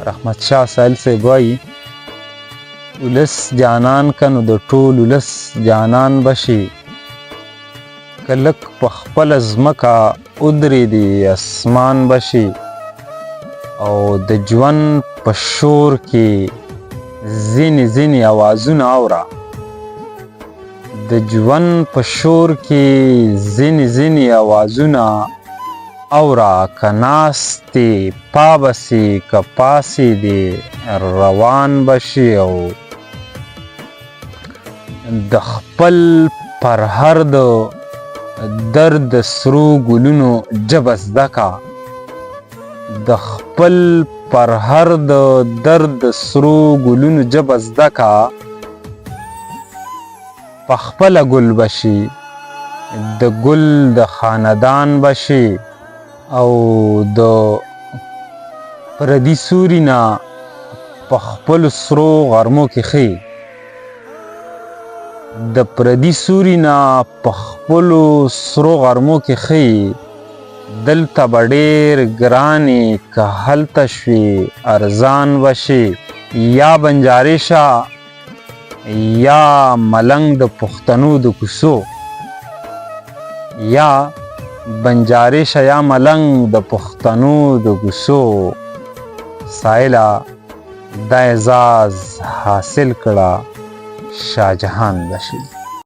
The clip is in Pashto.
رحمت شاه سایل صاحب وایي ولس جانان که نو د ټول ولس جانان بشي که لږ په خپله ځمکه ودرېدې اسمان بشي او د ژوند په شور کې ځینې ځینې اوازونه اوره د ژوند په شور کې ځینې ځینې اوازونه اوره که ناستې پابسې که پاسېدې روان بشي او د خپل پرهر د درد سرو ګلونو ژبه زده که د خپل پرهر د درد سرو ګلونو ژبه زده که پخپله ګل بشي د ګل د خاندان بشي او د پردي سوري نه په خپلو سرو غرمو کې ښي د پردي سوري نه په خپلو سرو غرمو کې ښي دلته به ډېر ګرانې که هلته شوې ارزان بشي یا بنجارې شه یا ملنګ د پښتنو د کوڅو یا بنجارې شه یا ملنګ د پښتنو د کوڅو سایله دا اعزاز حاصل کړه شاهجهان بشي